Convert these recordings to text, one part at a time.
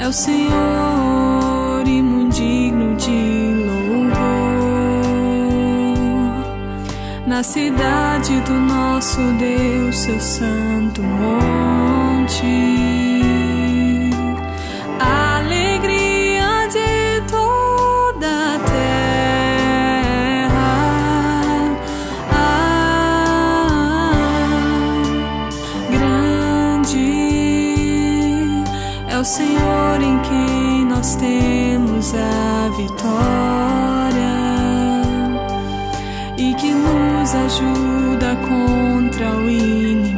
é o Senhor e muito digno de louvor. Na cidade do nosso Deus, seu santo monte, a alegria de toda a terra. Grande é o Senhor em quem nós temos a vitória e que nos ajuda contra o inimigo.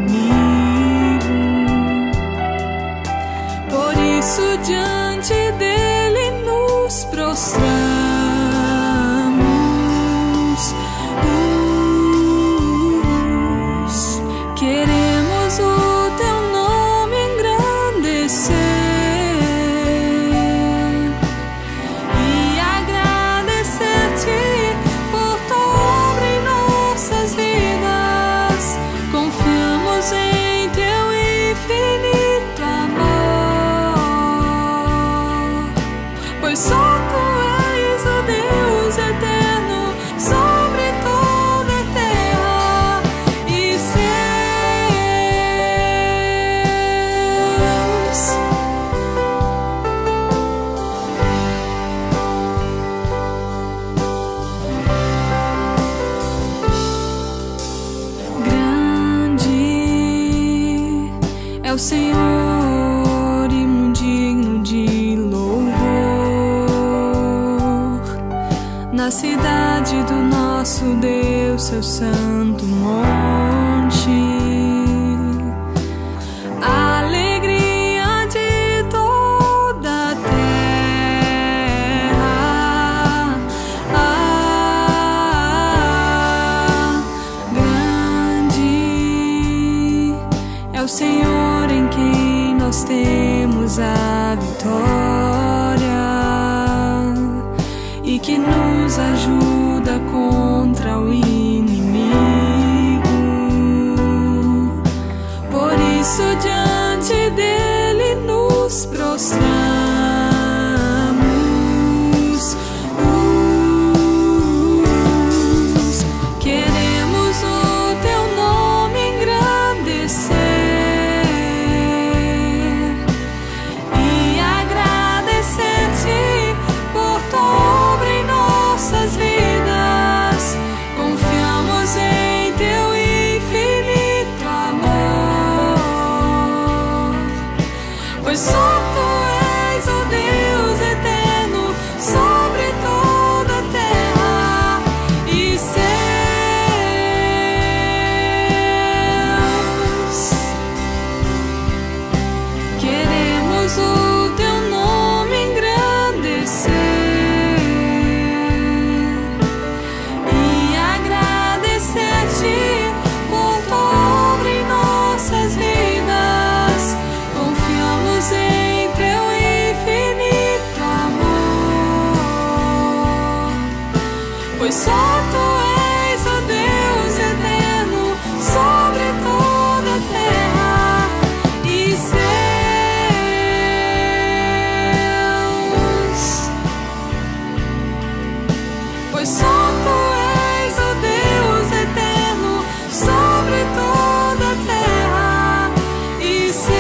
Por isso diante dele nos prostramos. Queremos o teu nome engrandecer e agradecer-te por tua obra em nossas vidas. Confiamos em teu infinito amor, pois só tu és o Deus eterno sobre toda a terra e céus. Grande é o Senhor e muito digno de louvor. Na cidade do nosso Deus, seu santo monte, a alegria de toda a terra. Grande é o Senhor em quem nós temos a vitória e que nos ajuda contra o inimigo. Por isso diante dele nos prostramos. Queremos o teu nome engrandecer e agradecer-te por tua obra em nossas vidas. Confiamos em teu infinito amor, pois só tu és o Deus eterno sobre toda a terra e céus. Queremos o teu nome engrandecer e agradecer-te por tua obra em nossas vidas. Confiamos em teu infinito amor, pois só tu és o Deus eterno sobre toda a terra e céus. Pois só tu és o Deus eterno sobre toda a terra e céus.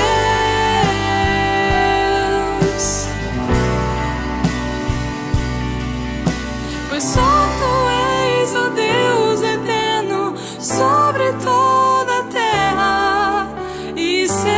Pois só tu és o Deus eterno sobre toda a terra e céus.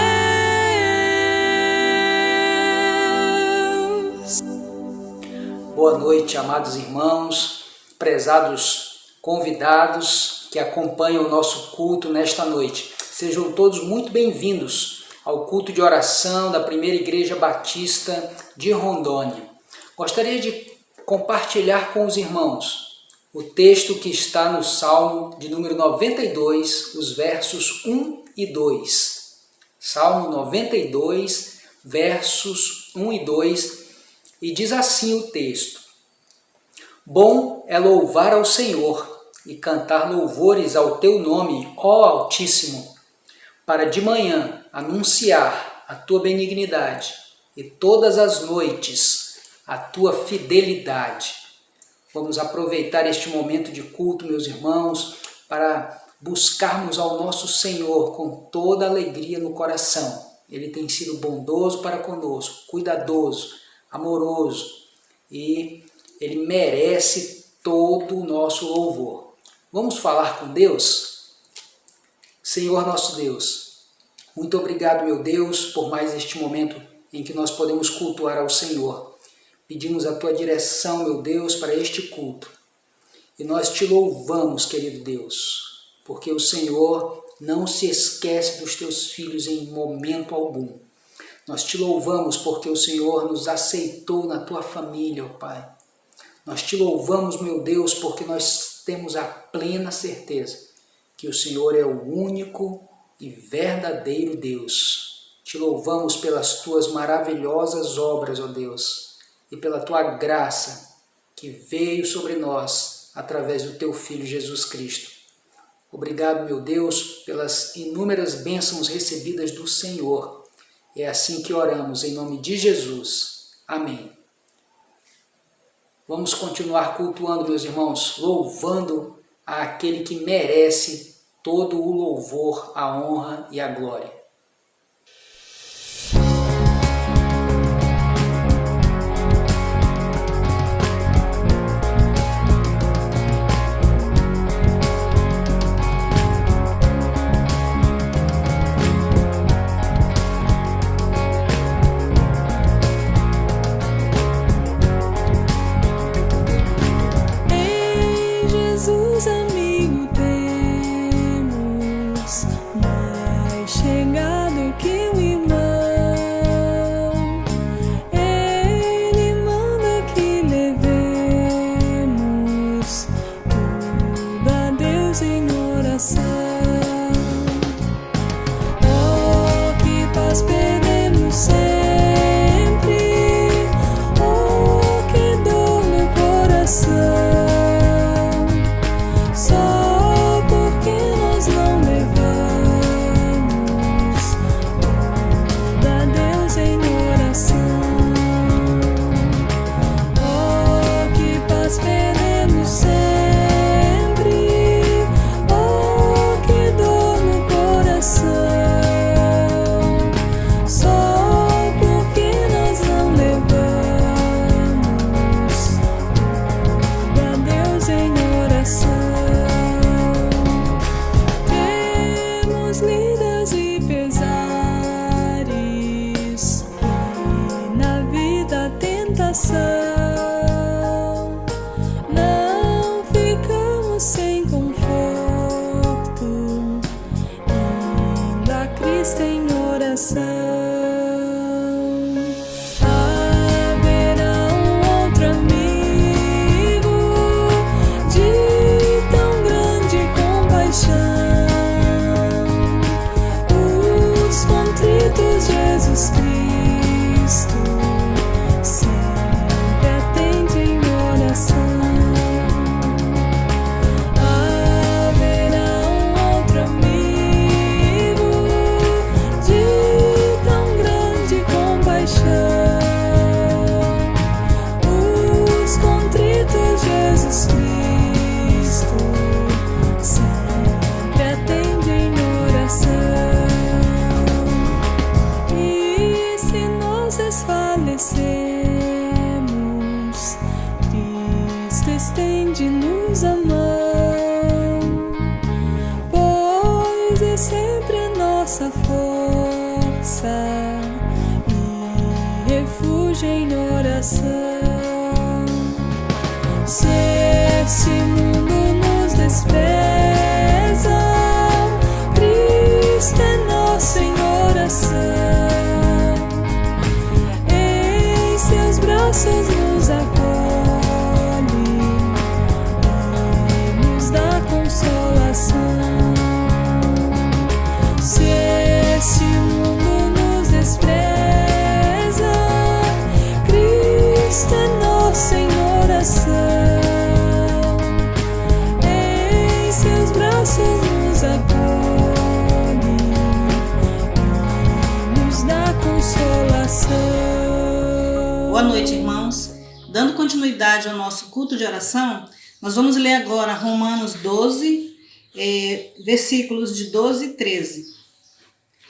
Boa noite, amados irmãos, prezados convidados que acompanham o nosso culto nesta noite. Sejam todos muito bem-vindos ao culto de oração da Primeira Igreja Batista de Rondônia. Gostaria de compartilhar com os irmãos o texto que está no Salmo de número 92, os versos 1 e 2. Salmo 92, versos 1 e 2, e diz assim o texto: Bom é louvar ao Senhor e cantar louvores ao teu nome, ó Altíssimo, para de manhã anunciar a tua benignidade e todas as noites a tua fidelidade. Vamos aproveitar este momento de culto, meus irmãos, para buscarmos ao nosso Senhor com toda alegria no coração. Ele tem sido bondoso para conosco, cuidadoso, amoroso, e Ele merece todo o nosso louvor. Vamos falar com Deus? Senhor nosso Deus, muito obrigado, meu Deus, por mais este momento em que nós podemos cultuar ao Senhor. Pedimos a Tua direção, meu Deus, para este culto. E nós Te louvamos, querido Deus, porque o Senhor não se esquece dos Teus filhos em momento algum. Nós Te louvamos porque o Senhor nos aceitou na Tua família, ó Pai. Nós Te louvamos, meu Deus, porque nós temos a plena certeza que o Senhor é o único e verdadeiro Deus. Te louvamos pelas Tuas maravilhosas obras, ó Deus, e pela Tua graça que veio sobre nós através do Teu Filho Jesus Cristo. Obrigado, meu Deus, pelas inúmeras bênçãos recebidas do Senhor. É assim que oramos, em nome de Jesus. Amém. Vamos continuar cultuando, meus irmãos, louvando àquele que merece todo o louvor, a honra e a glória. Não ficamos sem conforto, indo a Cristo em oração. Haverá um outro amigo de tão grande compaixão, os contritos Jesus Cristo. Cristo estende-nos a mão, pois é sempre a nossa força e refúgio em oração. Se este mundo nos despreza, Cristo é nosso em oração. Em seus braços nos acolhe e nos dá consolação. Se este mundo nos despreza, Cristo é nosso em oração. Boa noite, irmãos. Dando continuidade ao nosso culto de oração, nós vamos ler agora Romanos 12, versículos de 12 e 13,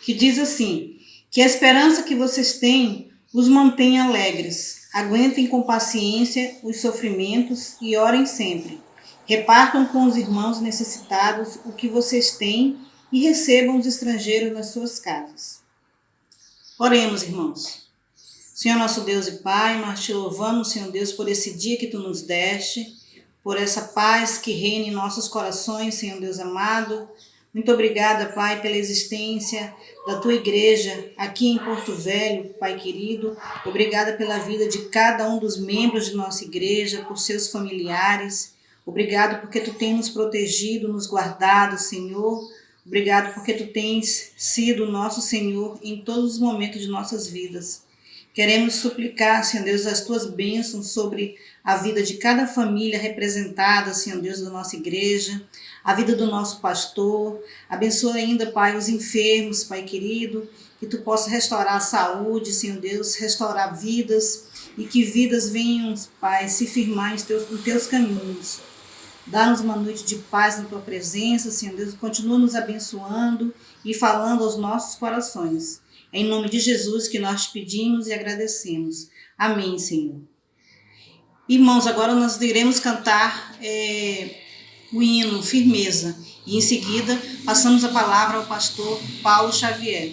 que diz assim: que a esperança que vocês têm os mantém alegres, aguentem com paciência os sofrimentos e orem sempre. Repartam com os irmãos necessitados o que vocês têm e recebam os estrangeiros nas suas casas. Oremos, irmãos. Senhor nosso Deus e Pai, nós te louvamos, Senhor Deus, por esse dia que Tu nos deste, por essa paz que reina em nossos corações, Senhor Deus amado. Muito obrigada, Pai, pela existência da Tua igreja aqui em Porto Velho, Pai querido. Obrigada pela vida de cada um dos membros de nossa igreja, por seus familiares. Obrigado porque Tu tens nos protegido, nos guardado, Senhor. Obrigado porque Tu tens sido nosso Senhor em todos os momentos de nossas vidas. Queremos suplicar, Senhor Deus, as Tuas bênçãos sobre a vida de cada família representada, Senhor Deus, da nossa igreja, a vida do nosso pastor. Abençoa ainda, Pai, os enfermos, Pai querido, que Tu possa restaurar a saúde, Senhor Deus, restaurar vidas e que vidas venham, Pai, se firmar em Teus caminhos. Dá-nos uma noite de paz na Tua presença, Senhor Deus, continua nos abençoando e falando aos nossos corações. É em nome de Jesus que nós te pedimos e agradecemos. Amém, Senhor. Irmãos, agora nós iremos cantar o hino Firmeza. E em seguida passamos a palavra ao pastor Paulo Xavier.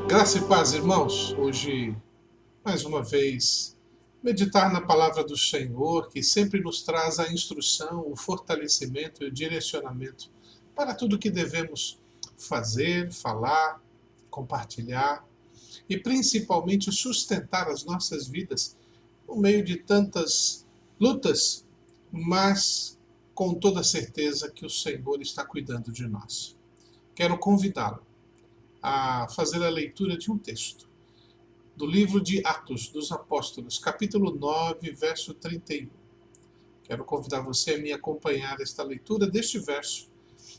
Graça e paz, irmãos. Hoje, mais uma vez, meditar na palavra do Senhor, que sempre nos traz a instrução, o fortalecimento e o direcionamento para tudo que devemos fazer, falar, compartilhar e principalmente sustentar as nossas vidas no meio de tantas lutas, mas com toda certeza que o Senhor está cuidando de nós. Quero convidá-lo a fazer a leitura de um texto do livro de Atos dos Apóstolos, capítulo 9, verso 31. Quero convidar você a me acompanhar esta leitura deste verso,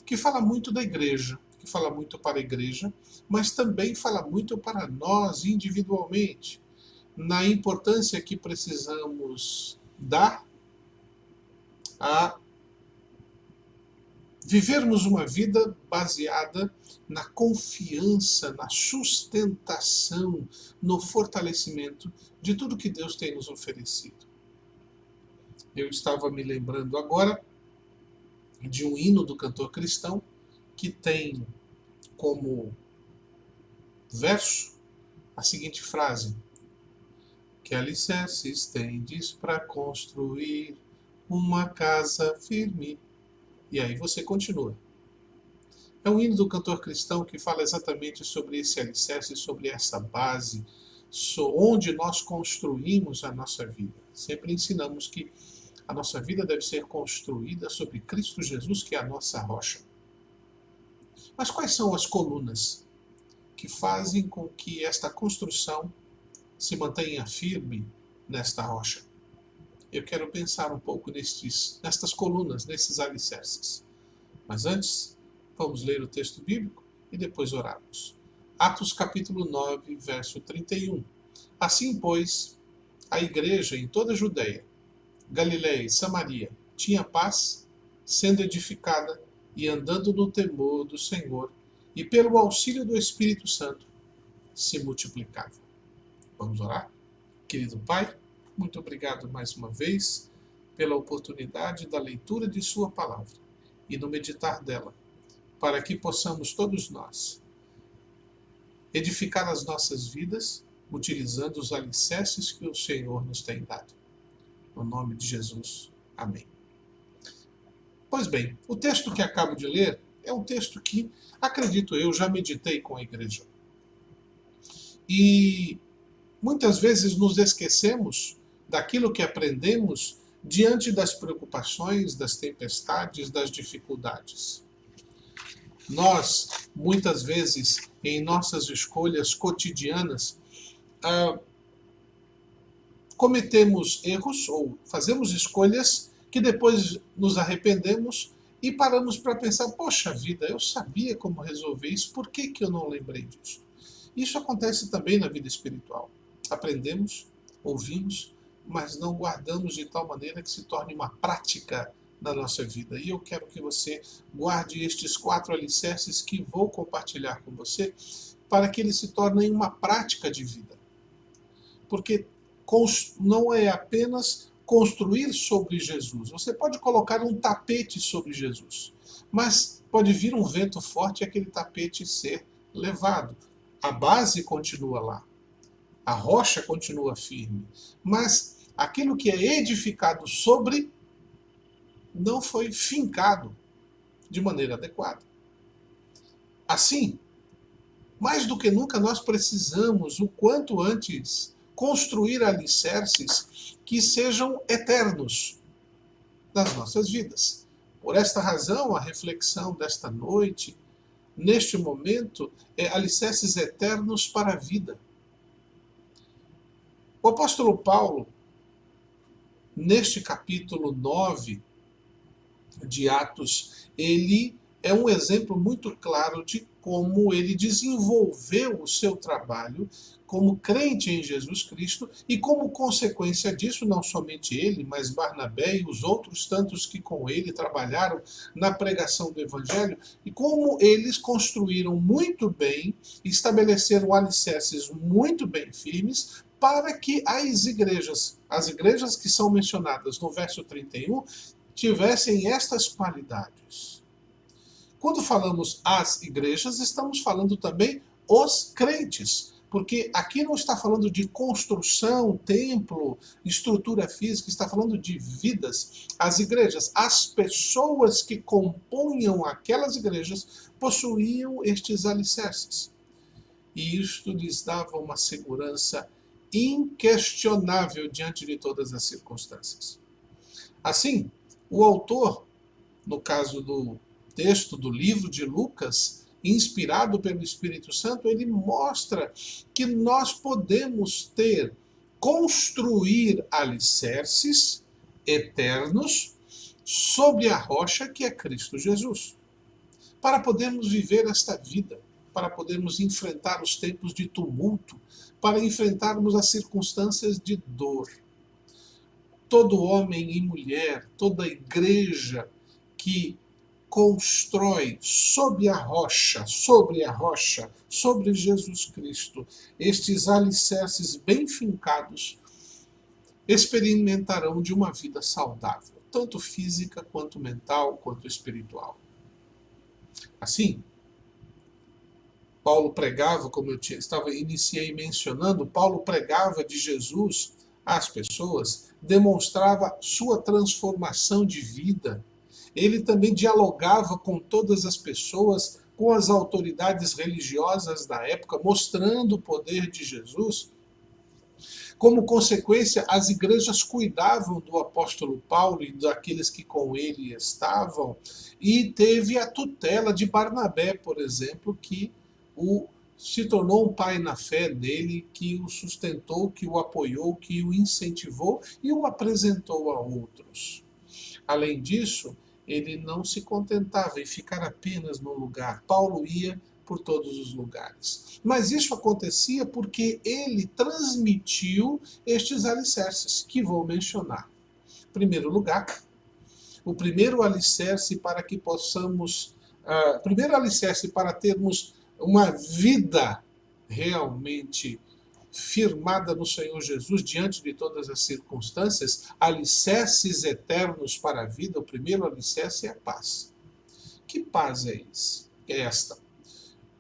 que fala muito da igreja, que fala muito para a igreja, mas também fala muito para nós individualmente, na importância que precisamos dar a vivermos uma vida baseada na confiança, na sustentação, no fortalecimento de tudo que Deus tem nos oferecido. Eu estava me lembrando agora de um hino do cantor cristão que tem como verso a seguinte frase: que alicerces tendes para construir uma casa firme. E aí você continua. É um hino do cantor cristão que fala exatamente sobre esse alicerce, sobre essa base, onde nós construímos a nossa vida. Sempre ensinamos que a nossa vida deve ser construída sobre Cristo Jesus, que é a nossa rocha. Mas quais são as colunas que fazem com que esta construção se mantenha firme nesta rocha? Eu quero pensar um pouco nestas colunas, nesses alicerces. Mas antes, vamos ler o texto bíblico e depois orarmos. Atos capítulo 9, verso 31. Assim, pois, a igreja em toda a Judeia, Galiléia e Samaria tinha paz, sendo edificada e andando no temor do Senhor, e pelo auxílio do Espírito Santo se multiplicava. Vamos orar? Querido Pai, muito obrigado mais uma vez pela oportunidade da leitura de Sua palavra e no meditar dela, para que possamos todos nós edificar as nossas vidas utilizando os alicerces que o Senhor nos tem dado. No nome de Jesus. Amém. Pois bem, o texto que acabo de ler é um texto que, acredito eu, já meditei com a igreja. E muitas vezes nos esquecemos daquilo que aprendemos diante das preocupações, das tempestades, das dificuldades. Nós, muitas vezes, em nossas escolhas cotidianas, cometemos erros ou fazemos escolhas que depois nos arrependemos e paramos para pensar, poxa vida, eu sabia como resolver isso, por que eu não lembrei disso? Isso acontece também na vida espiritual. Aprendemos, ouvimos, mas não guardamos de tal maneira que se torne uma prática na nossa vida. E eu quero que você guarde estes 4 alicerces que vou compartilhar com você, para que eles se tornem uma prática de vida. Porque não é apenas construir sobre Jesus. Você pode colocar um tapete sobre Jesus, mas pode vir um vento forte e aquele tapete ser levado. A base continua lá. A rocha continua firme. Mas aquilo que é edificado sobre não foi fincado de maneira adequada. Assim, mais do que nunca, nós precisamos, o quanto antes, construir alicerces que sejam eternos nas nossas vidas. Por esta razão, a reflexão desta noite, neste momento, é alicerces eternos para a vida. O apóstolo Paulo, neste capítulo 9 de Atos, ele é um exemplo muito claro de como ele desenvolveu o seu trabalho como crente em Jesus Cristo e como consequência disso, não somente ele, mas Barnabé e os outros tantos que com ele trabalharam na pregação do Evangelho, e como eles construíram muito bem, estabeleceram alicerces muito bem firmes, para que as igrejas que são mencionadas no verso 31, tivessem estas qualidades. Quando falamos as igrejas, estamos falando também os crentes, porque aqui não está falando de construção, templo, estrutura física, está falando de vidas. As igrejas, as pessoas que compunham aquelas igrejas, possuíam estes alicerces. E isto lhes dava uma segurança inquestionável diante de todas as circunstâncias. Assim, o autor, no caso do texto do livro de Lucas, inspirado pelo Espírito Santo, ele mostra que nós podemos construir alicerces eternos sobre a rocha que é Cristo Jesus, para podermos viver esta vida, para podermos enfrentar os tempos de tumulto, para enfrentarmos as circunstâncias de dor. Todo homem e mulher, toda igreja que constrói sobre a rocha, sobre Jesus Cristo, estes alicerces bem fincados, experimentarão de uma vida saudável, tanto física, quanto mental, quanto espiritual. Assim, Paulo pregava, como eu iniciei mencionando, Paulo pregava de Jesus às pessoas, demonstrava sua transformação de vida. Ele também dialogava com todas as pessoas, com as autoridades religiosas da época, mostrando o poder de Jesus. Como consequência, as igrejas cuidavam do apóstolo Paulo e daqueles que com ele estavam, e teve a tutela de Barnabé, por exemplo, que se tornou um pai na fé dele, que o sustentou, que o apoiou, que o incentivou e o apresentou a outros. Além disso, ele não se contentava em ficar apenas num lugar. Paulo ia por todos os lugares. Mas isso acontecia porque ele transmitiu estes alicerces que vou mencionar. Em primeiro lugar, o primeiro alicerce para que possamos, primeiro alicerce para termos uma vida realmente firmada no Senhor Jesus diante de todas as circunstâncias, alicerces eternos para a vida. O primeiro alicerce é a paz. Que paz é esta?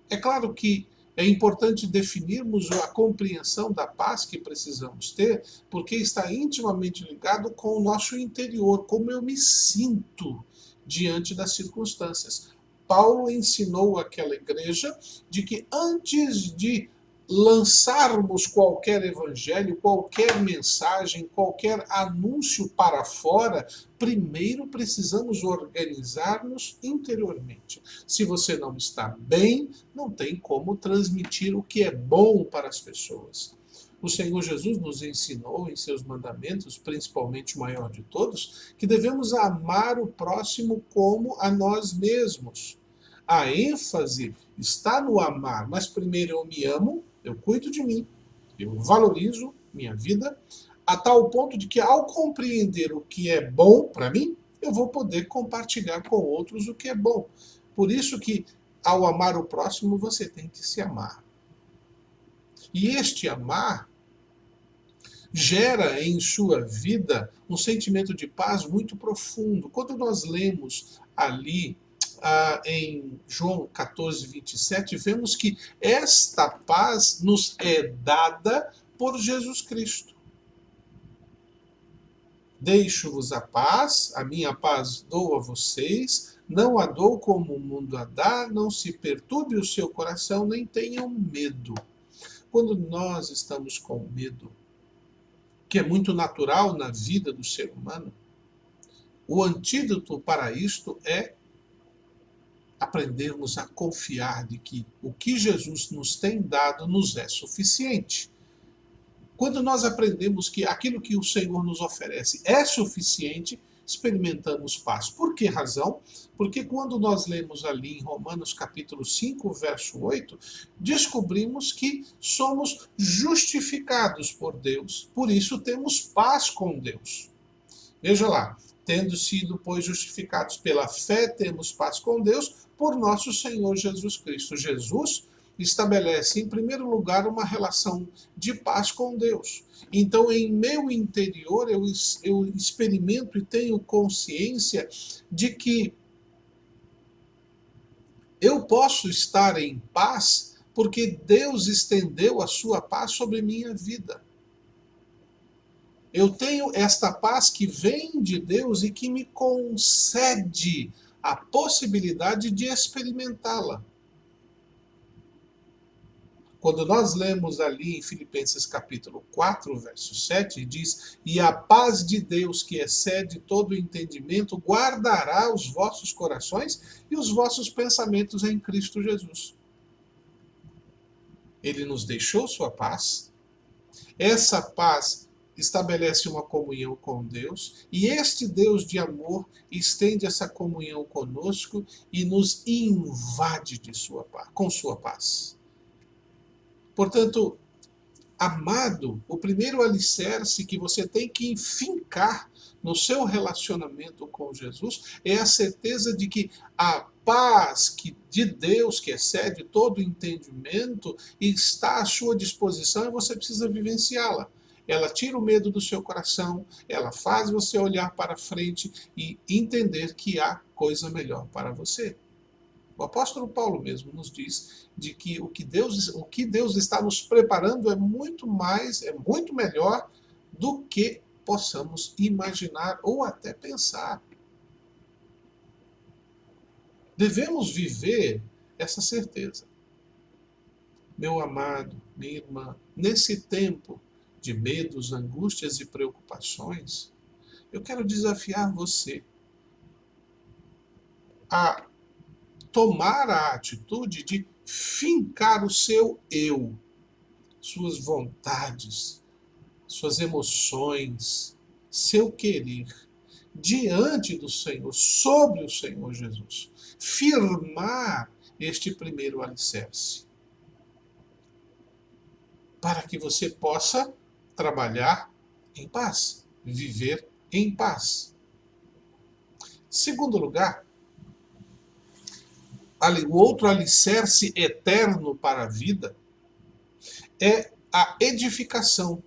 É claro que é importante definirmos a compreensão da paz que precisamos ter, porque está intimamente ligado com o nosso interior, como eu me sinto diante das circunstâncias. Paulo ensinou àquela igreja de que antes de lançarmos qualquer evangelho, qualquer mensagem, qualquer anúncio para fora, primeiro precisamos organizar-nos interiormente. Se você não está bem, não tem como transmitir o que é bom para as pessoas. O Senhor Jesus nos ensinou em seus mandamentos, principalmente o maior de todos, que devemos amar o próximo como a nós mesmos. A ênfase está no amar, mas primeiro eu me amo, eu cuido de mim, eu valorizo minha vida, a tal ponto de que ao compreender o que é bom para mim, eu vou poder compartilhar com outros o que é bom. Por isso que ao amar o próximo, você tem que se amar. E este amar gera em sua vida um sentimento de paz muito profundo. Quando nós lemos ali em João 14, 27, vemos que esta paz nos é dada por Jesus Cristo. Deixo-vos a paz, a minha paz dou a vocês, não a dou como o mundo a dá, não se perturbe o seu coração, nem tenham medo. Quando nós estamos com medo, que é muito natural na vida do ser humano, o antídoto para isto é aprendermos a confiar de que o que Jesus nos tem dado nos é suficiente. Quando nós aprendemos que aquilo que o Senhor nos oferece é suficiente, experimentamos paz. Por que razão? Porque quando nós lemos ali em Romanos capítulo 5, verso 8, descobrimos que somos justificados por Deus. Por isso temos paz com Deus. Veja lá, tendo sido, pois, justificados pela fé, temos paz com Deus por nosso Senhor Jesus Cristo. Jesus estabelece, em primeiro lugar, uma relação de paz com Deus. Então, em meu interior, eu experimento e tenho consciência de que eu posso estar em paz porque Deus estendeu a sua paz sobre minha vida. Eu tenho esta paz que vem de Deus e que me concede a possibilidade de experimentá-la. Quando nós lemos ali em Filipenses capítulo 4, verso 7, diz: "E a paz de Deus, que excede todo o entendimento, guardará os vossos corações e os vossos pensamentos em Cristo Jesus." Ele nos deixou sua paz. Essa paz estabelece uma comunhão com Deus, e este Deus de amor estende essa comunhão conosco e nos invade de com sua paz. Portanto, Amado, o primeiro alicerce que você tem que fincar no seu relacionamento com Jesus é a certeza de que a paz de Deus, que excede todo entendimento, está à sua disposição e você precisa vivenciá-la. Ela tira o medo do seu coração, ela faz você olhar para frente e entender que há coisa melhor para você. O apóstolo Paulo mesmo nos diz de que o que Deus está nos preparando é muito melhor do que possamos imaginar ou até pensar. Devemos viver essa certeza. Meu amado, minha irmã, nesse tempo de medos, angústias e preocupações, eu quero desafiar você a tomar a atitude de fincar o seu eu, suas vontades, suas emoções, seu querer diante do Senhor, sobre o Senhor Jesus. Firmar este primeiro alicerce, para que você possa trabalhar em paz, viver em paz. Segundo lugar, o outro alicerce eterno para a vida é a edificação.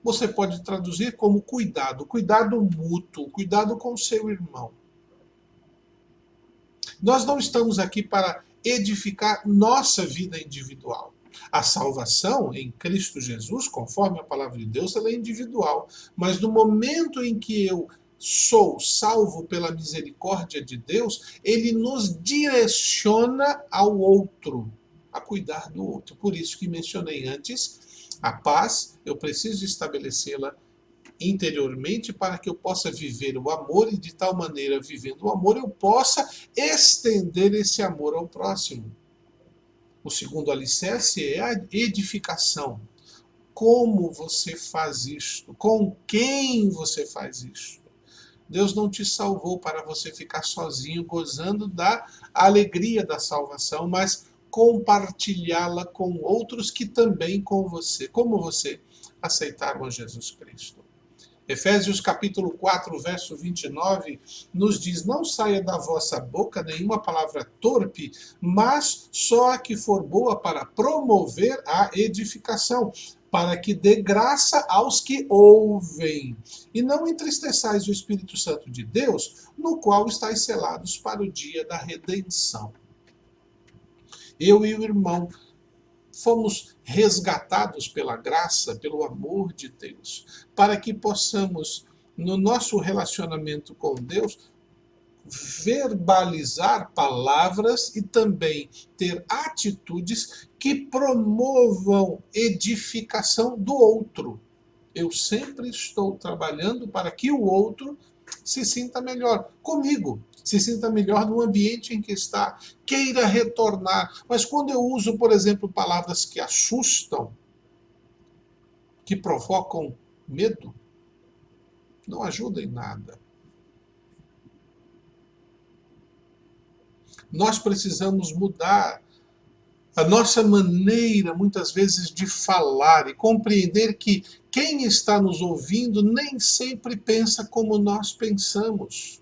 Você pode traduzir como cuidado mútuo, cuidado com o seu irmão. Nós não estamos aqui para edificar nossa vida individual. A salvação em Cristo Jesus, conforme a palavra de Deus, ela é individual. Mas no momento em que eu sou salvo pela misericórdia de Deus, ele nos direciona ao outro, a cuidar do outro. Por isso que mencionei antes, a paz, eu preciso estabelecê-la interiormente para que eu possa viver o amor e de tal maneira, vivendo o amor, eu possa estender esse amor ao próximo. O segundo alicerce é a edificação. Como você faz isto? Com quem você faz isto? Deus não te salvou para você ficar sozinho, gozando da alegria da salvação, mas compartilhá-la com outros que também como você, aceitaram a Jesus Cristo. Efésios capítulo 4, verso 29, nos diz, não saia da vossa boca nenhuma palavra torpe, mas só a que for boa para promover a edificação, para que dê graça aos que ouvem. E não entristeçais o Espírito Santo de Deus, no qual estáis selados para o dia da redenção. Eu e o irmão fomos resgatados pela graça, pelo amor de Deus, para que possamos, no nosso relacionamento com Deus, verbalizar palavras e também ter atitudes que promovam edificação do outro. Eu sempre estou trabalhando para que o outro se sinta melhor comigo, se sinta melhor no ambiente em que está, queira retornar. Mas quando eu uso, por exemplo, palavras que assustam, que provocam medo, não ajuda em nada. Nós precisamos mudar a nossa maneira, muitas vezes, de falar e compreender que quem está nos ouvindo nem sempre pensa como nós pensamos.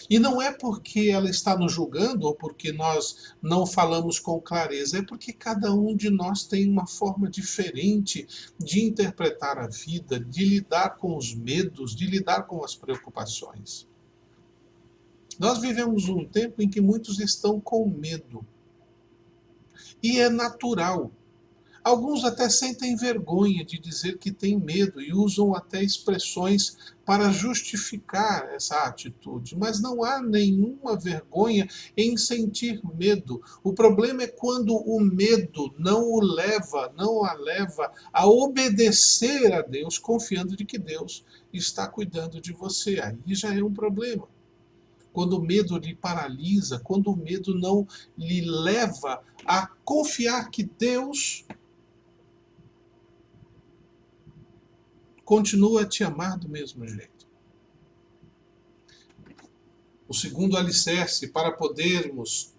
E não é porque ela está nos julgando ou porque nós não falamos com clareza, é porque cada um de nós tem uma forma diferente de interpretar a vida, de lidar com os medos, de lidar com as preocupações. Nós vivemos um tempo em que muitos estão com medo. E é natural. Alguns até sentem vergonha de dizer que têm medo e usam até expressões para justificar essa atitude. Mas não há nenhuma vergonha em sentir medo. O problema é quando o medo não a leva a obedecer a Deus, confiando de que Deus está cuidando de você. Aí já é um problema. Quando o medo lhe paralisa, quando o medo não lhe leva a confiar que Deus continua a te amar do mesmo jeito. O segundo alicerce para podermos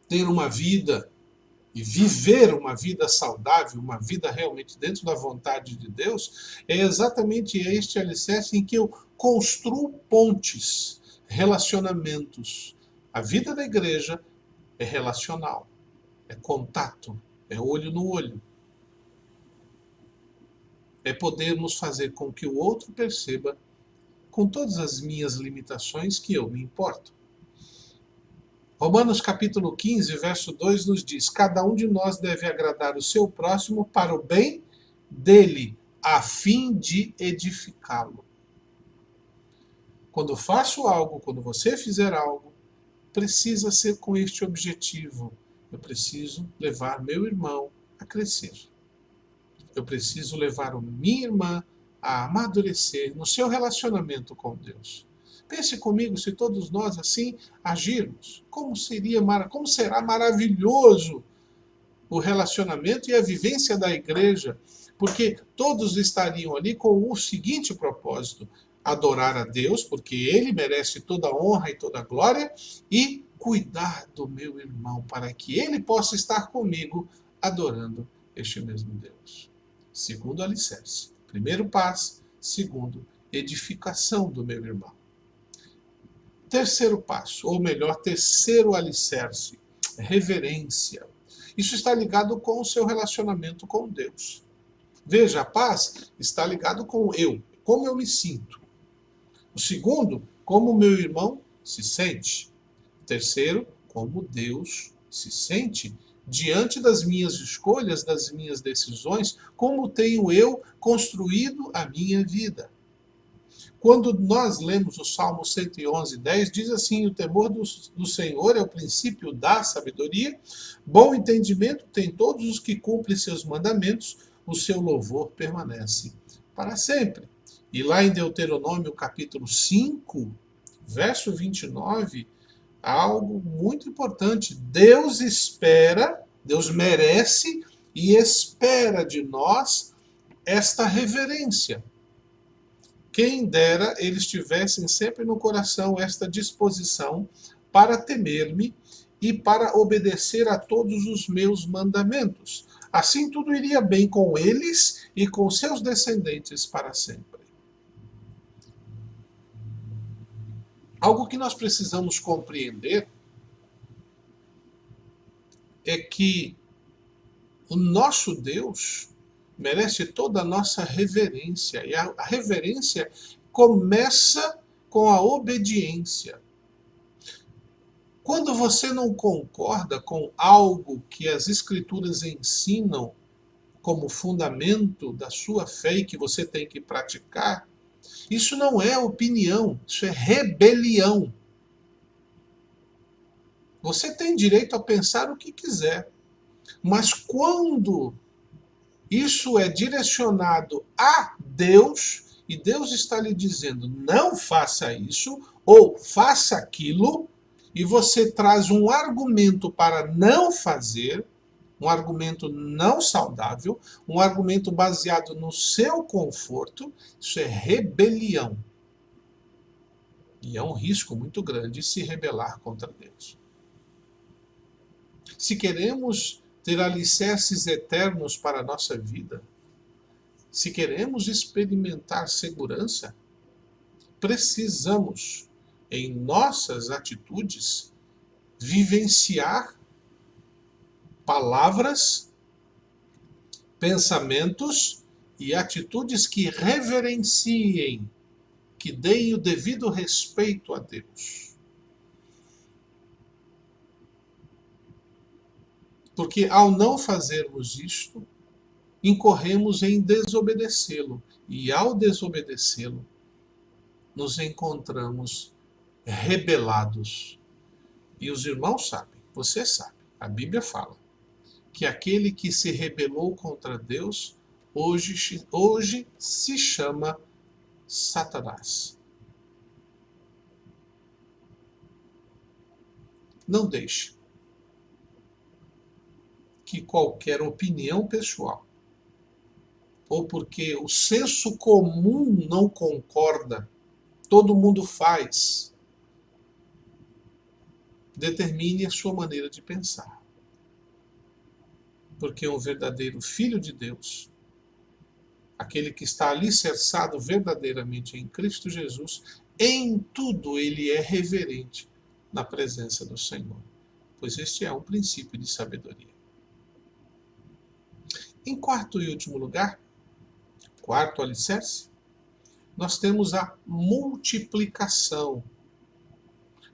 ter uma vida e viver uma vida saudável, uma vida realmente dentro da vontade de Deus, é exatamente este alicerce em que eu construo pontes, relacionamentos. A vida da igreja é relacional, é contato, é olho no olho. É podermos fazer com que o outro perceba, com todas as minhas limitações, que eu me importo. Romanos capítulo 15, verso 2 nos diz: cada um de nós deve agradar o seu próximo para o bem dele, a fim de edificá-lo. Quando eu faço algo, quando você fizer algo, precisa ser com este objetivo. Eu preciso levar meu irmão a crescer. Eu preciso levar a minha irmã a amadurecer no seu relacionamento com Deus. Pense comigo, se todos nós assim agirmos, como será maravilhoso o relacionamento e a vivência da igreja, porque todos estariam ali com o seguinte propósito: adorar a Deus, porque Ele merece toda a honra e toda a glória, e cuidar do meu irmão, para que ele possa estar comigo adorando este mesmo Deus. Segundo alicerce. Primeiro, paz. Segundo, edificação do meu irmão. Terceiro passo, ou melhor, terceiro alicerce, reverência. Isso está ligado com o seu relacionamento com Deus. Veja, a paz está ligado com eu, como eu me sinto. O segundo, como o meu irmão se sente. O terceiro, como Deus se sente diante das minhas escolhas, das minhas decisões, como tenho eu construído a minha vida. Quando nós lemos o Salmo 111:10, diz assim: o temor do Senhor é o princípio da sabedoria, bom entendimento tem todos os que cumprem seus mandamentos, o seu louvor permanece para sempre. E lá em Deuteronômio capítulo 5, verso 29, há algo muito importante. Deus espera, Deus merece e espera de nós esta reverência. Quem dera eles tivessem sempre no coração esta disposição para temer-me e para obedecer a todos os meus mandamentos. Assim tudo iria bem com eles e com seus descendentes para sempre. Algo que nós precisamos compreender é que o nosso Deus merece toda a nossa reverência. E a reverência começa com a obediência. Quando você não concorda com algo que as Escrituras ensinam como fundamento da sua fé e que você tem que praticar, isso não é opinião, isso é rebelião. Você tem direito a pensar o que quiser, mas quando isso é direcionado a Deus, e Deus está lhe dizendo, não faça isso, ou faça aquilo, e você traz um argumento para não fazer, um argumento não saudável, um argumento baseado no seu conforto, isso é rebelião. E é um risco muito grande se rebelar contra Deus. Se queremos ter alicerces eternos para a nossa vida, se queremos experimentar segurança, precisamos, em nossas atitudes, vivenciar palavras, pensamentos e atitudes que reverenciem, que deem o devido respeito a Deus. Porque ao não fazermos isto, incorremos em desobedecê-lo. E ao desobedecê-lo, nos encontramos rebelados. E os irmãos sabem, você sabe, a Bíblia fala, que aquele que se rebelou contra Deus, hoje se chama Satanás. Não deixe que qualquer opinião pessoal, ou porque o senso comum não concorda, todo mundo faz, determine a sua maneira de pensar. Porque um verdadeiro filho de Deus, aquele que está alicerçado verdadeiramente em Cristo Jesus, em tudo ele é reverente na presença do Senhor, pois este é um princípio de sabedoria. Em quarto e último lugar, quarto alicerce, nós temos a multiplicação,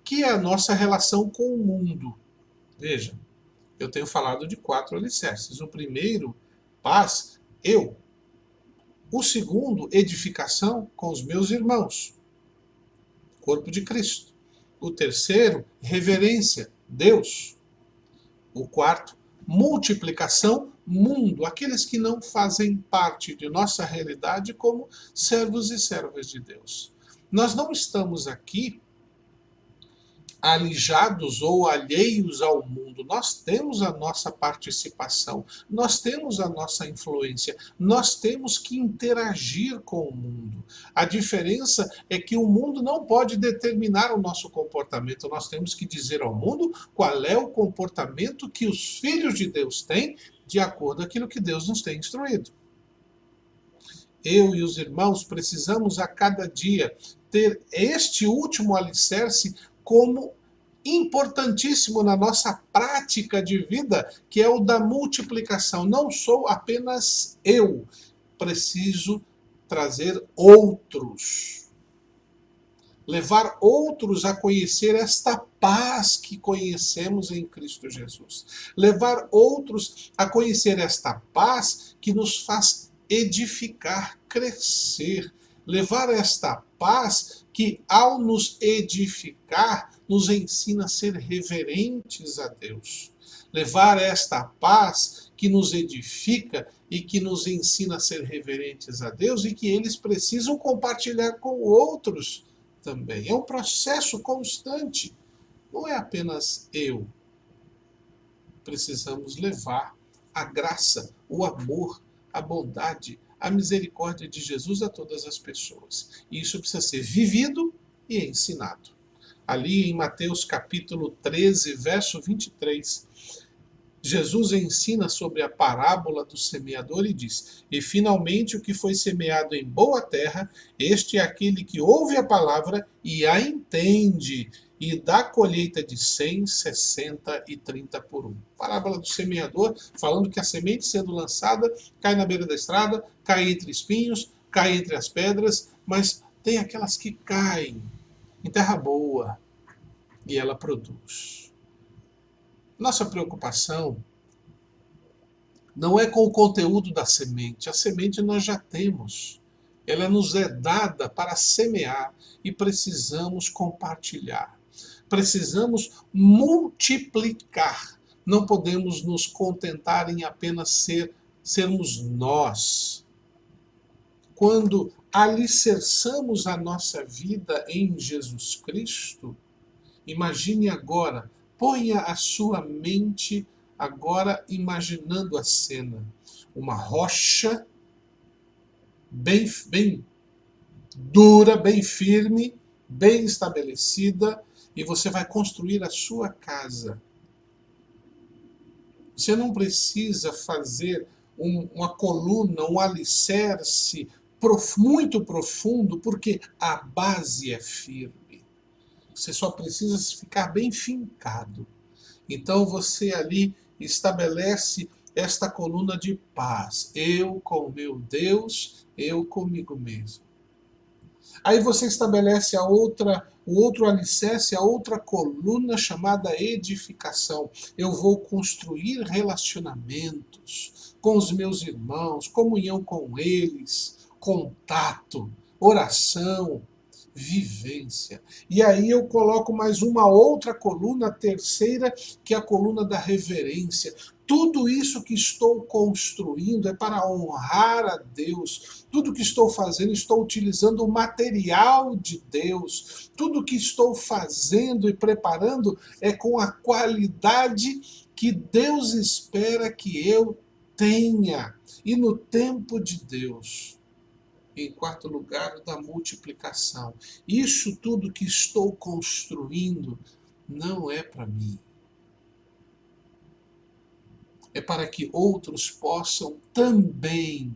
que é a nossa relação com o mundo. Veja, eu tenho falado de 4 alicerces. O primeiro, paz, eu. O segundo, edificação com os meus irmãos, corpo de Cristo. O terceiro, reverência, Deus. O quarto, multiplicação, mundo, aqueles que não fazem parte de nossa realidade como servos e servas de Deus. Nós não estamos aqui alijados ou alheios ao mundo. Nós temos a nossa participação, nós temos a nossa influência, nós temos que interagir com o mundo. A diferença é que o mundo não pode determinar o nosso comportamento. Nós temos que dizer ao mundo qual é o comportamento que os filhos de Deus têm de acordo com aquilo que Deus nos tem instruído. Eu e os irmãos precisamos a cada dia ter este último alicerce como importantíssimo na nossa prática de vida, que é o da multiplicação. Não sou apenas eu, preciso trazer outros. Levar outros a conhecer esta paz que conhecemos em Cristo Jesus. Levar outros a conhecer esta paz que nos faz edificar, crescer. Levar esta paz que, ao nos edificar, nos ensina a ser reverentes a Deus. Levar esta paz que nos edifica e que nos ensina a ser reverentes a Deus e que eles precisam compartilhar com outros também. É um processo constante. Não é apenas eu. Precisamos levar a graça, o amor, a bondade, a misericórdia de Jesus a todas as pessoas. E isso precisa ser vivido e ensinado. Ali em Mateus capítulo 13, verso 23, Jesus ensina sobre a parábola do semeador e diz: e finalmente o que foi semeado em boa terra, este é aquele que ouve a palavra e a entende, e dá colheita de 100, 60 e 30 por 1. Parábola do semeador, falando que a semente sendo lançada, cai na beira da estrada, cai entre espinhos, cai entre as pedras, mas tem aquelas que caem em terra boa e ela produz. Nossa preocupação não é com o conteúdo da semente. A semente nós já temos. Ela nos é dada para semear e precisamos compartilhar. Precisamos multiplicar. Não podemos nos contentar em apenas sermos nós. Quando alicerçamos a nossa vida em Jesus Cristo, imagine agora, ponha a sua mente agora imaginando a cena. Uma rocha bem dura, bem firme, bem estabelecida, e você vai construir a sua casa. Você não precisa fazer uma coluna, um alicerce muito profundo, porque a base é firme. Você só precisa ficar bem fincado. Então você ali estabelece esta coluna de paz. Eu com meu Deus, eu comigo mesmo. Aí você estabelece o outro alicerce, a outra coluna chamada edificação. Eu vou construir relacionamentos com os meus irmãos, comunhão com eles, contato, oração, vivência. E aí eu coloco mais uma outra coluna, a terceira, que é a coluna da reverência. Tudo isso que estou construindo é para honrar a Deus. Tudo que estou fazendo, estou utilizando o material de Deus. Tudo que estou fazendo e preparando é com a qualidade que Deus espera que eu tenha. E no tempo de Deus. Em quarto lugar, da multiplicação. Isso tudo que estou construindo não é para mim. É para que outros possam também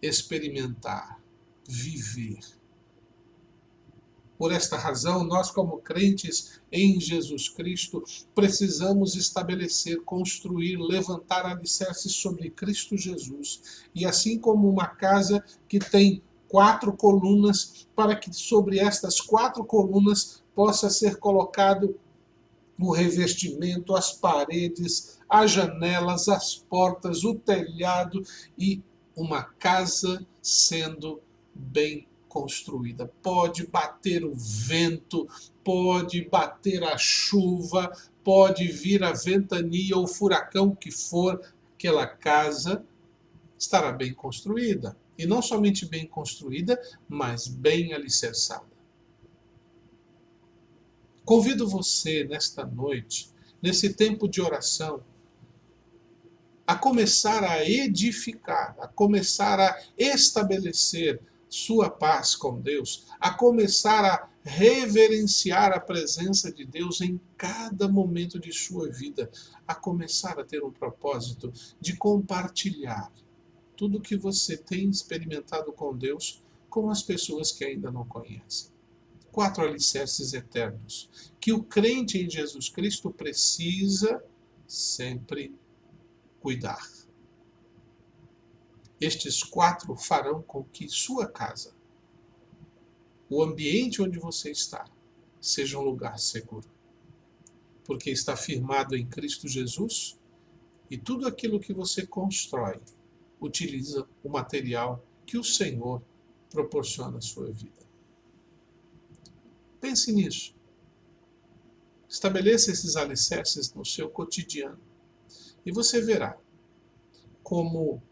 experimentar, viver. Por esta razão, nós, como crentes em Jesus Cristo, precisamos estabelecer, construir, levantar alicerces sobre Cristo Jesus. E assim como uma casa que tem 4 colunas, para que sobre estas 4 colunas possa ser colocado o revestimento, as paredes, as janelas, as portas, o telhado e uma casa sendo bem construída. Pode bater o vento, pode bater a chuva, pode vir a ventania ou o furacão que for, aquela casa estará bem construída. E não somente bem construída, mas bem alicerçada. Convido você nesta noite, nesse tempo de oração, a começar a edificar, a começar a estabelecer sua paz com Deus, a começar a reverenciar a presença de Deus em cada momento de sua vida, a começar a ter um propósito de compartilhar tudo que você tem experimentado com Deus com as pessoas que ainda não conhecem. 4 alicerces eternos que o crente em Jesus Cristo precisa sempre cuidar. Estes 4 farão com que sua casa, o ambiente onde você está, seja um lugar seguro. Porque está firmado em Cristo Jesus e tudo aquilo que você constrói utiliza o material que o Senhor proporciona à sua vida. Pense nisso. Estabeleça esses alicerces no seu cotidiano. E você verá como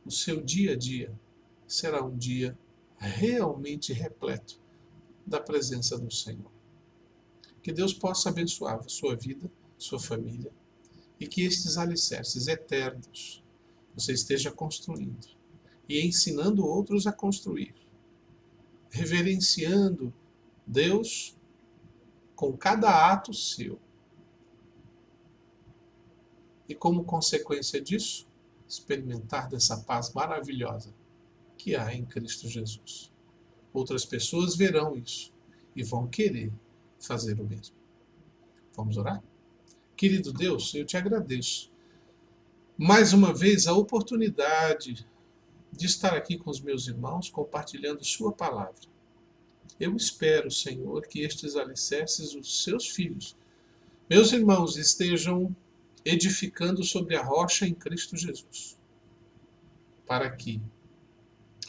o seu dia a dia será um dia realmente repleto da presença do Senhor. Que Deus possa abençoar a sua vida, sua família, e que estes alicerces eternos você esteja construindo e ensinando outros a construir, reverenciando Deus com cada ato seu. E como consequência disso, experimentar dessa paz maravilhosa que há em Cristo Jesus. Outras pessoas verão isso e vão querer fazer o mesmo. Vamos orar? Querido Deus, eu te agradeço mais uma vez a oportunidade de estar aqui com os meus irmãos compartilhando sua palavra. Eu espero, Senhor, que estes alicerces, os seus filhos, meus irmãos, estejam edificando sobre a rocha em Cristo Jesus, para que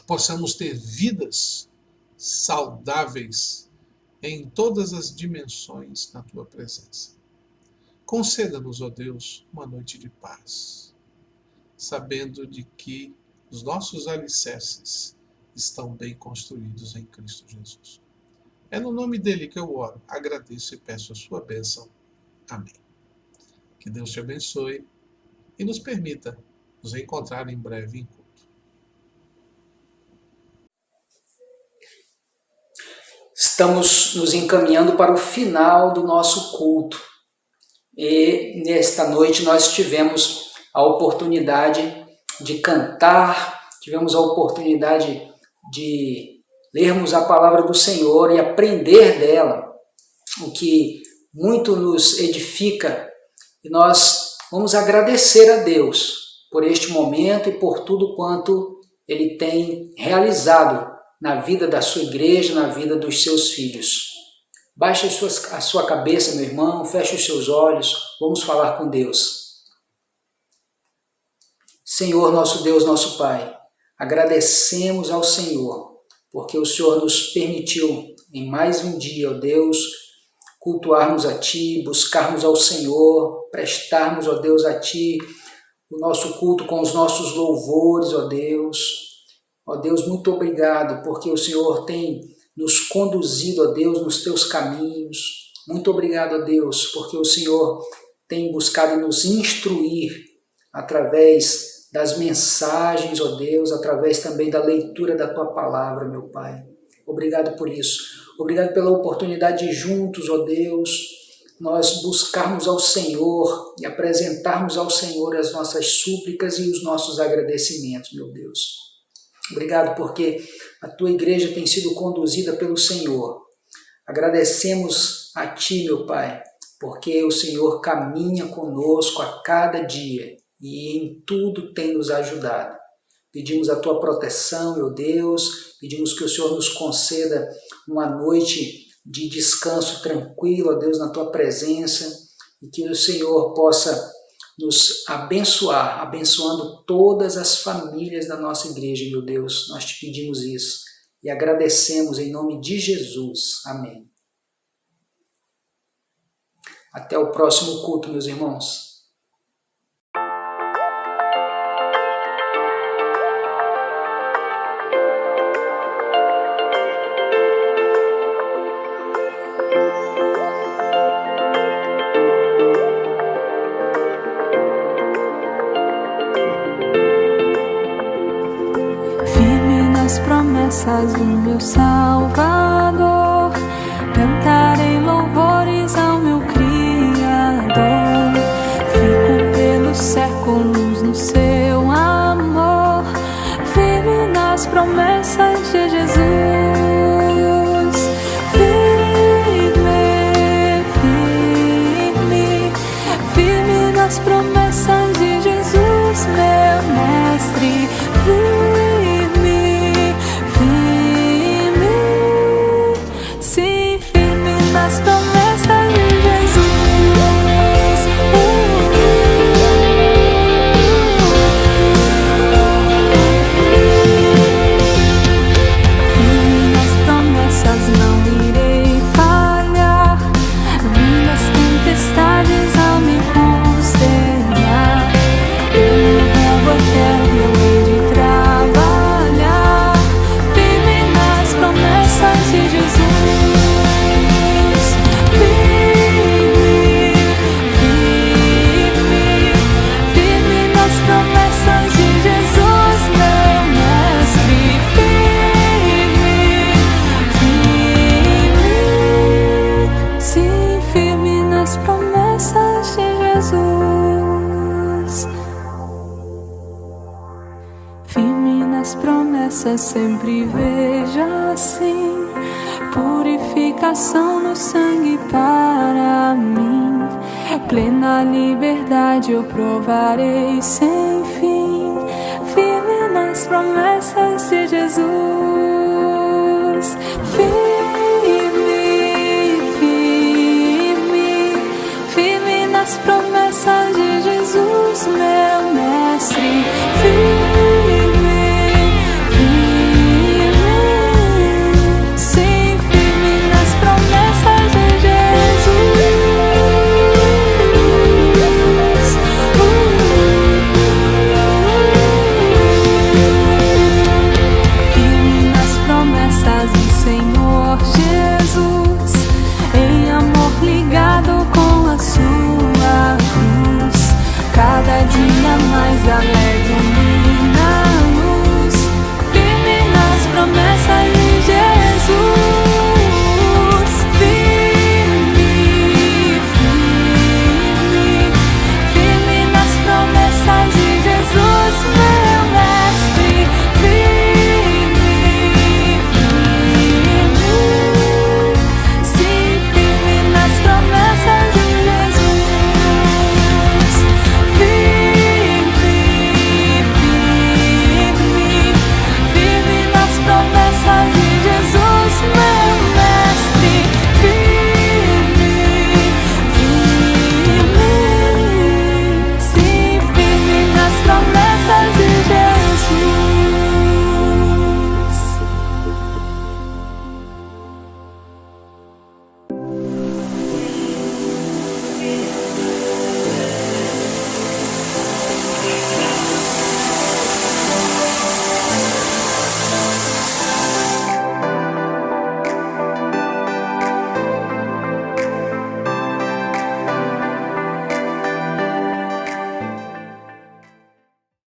possamos ter vidas saudáveis em todas as dimensões na tua presença. Conceda-nos, ó Deus, uma noite de paz, sabendo de que os nossos alicerces estão bem construídos em Cristo Jesus. É no nome dele que eu oro, agradeço e peço a sua bênção. Amém. Que Deus te abençoe e nos permita nos encontrar em breve em culto. Estamos nos encaminhando para o final do nosso culto. E nesta noite nós tivemos a oportunidade de cantar, tivemos a oportunidade de lermos a palavra do Senhor e aprender dela, o que muito nos edifica. E nós vamos agradecer a Deus por este momento e por tudo quanto Ele tem realizado na vida da sua igreja, na vida dos seus filhos. Baixe a sua cabeça, meu irmão, feche os seus olhos, vamos falar com Deus. Senhor, nosso Deus, nosso Pai, agradecemos ao Senhor, porque o Senhor nos permitiu em mais um dia, ó Deus, cultuarmos a Ti, buscarmos ao Senhor, prestarmos, ó Deus, a Ti o nosso culto com os nossos louvores, ó Deus. Ó Deus, muito obrigado, porque o Senhor tem nos conduzido, ó Deus, nos Teus caminhos. Muito obrigado, ó Deus, porque o Senhor tem buscado nos instruir através das mensagens, ó Deus, através também da leitura da Tua palavra, meu Pai. Obrigado por isso. Obrigado pela oportunidade de juntos, ó Deus, nós buscarmos ao Senhor e apresentarmos ao Senhor as nossas súplicas e os nossos agradecimentos, meu Deus. Obrigado porque a tua igreja tem sido conduzida pelo Senhor. Agradecemos a ti, meu Pai, porque o Senhor caminha conosco a cada dia e em tudo tem nos ajudado. Pedimos a tua proteção, meu Deus, pedimos que o Senhor nos conceda uma noite de descanso tranquilo, ó Deus, na tua presença, e que o Senhor possa nos abençoar, abençoando todas as famílias da nossa igreja, meu Deus. Nós te pedimos isso e agradecemos em nome de Jesus. Amém. Até o próximo culto, meus irmãos. Promessas do meu Salvador, cantarei louvores ao meu Criador. Fico pelos séculos no seu amor, firme nas promessas de Jesus. Firme, firme, firme nas promessas de Jesus, meu mestre. As promessas de Jesus. Minhas promessas não irei falhar, minhas tempestades ao me consternar. Eu vou eterno, eu hei de trabalhar, firme nas promessas de Jesus. Sempre veja assim, purificação no sangue para mim. Plena liberdade eu provarei sem fim, firme nas promessas de Jesus. Firme, firme, firme nas promessas de Jesus.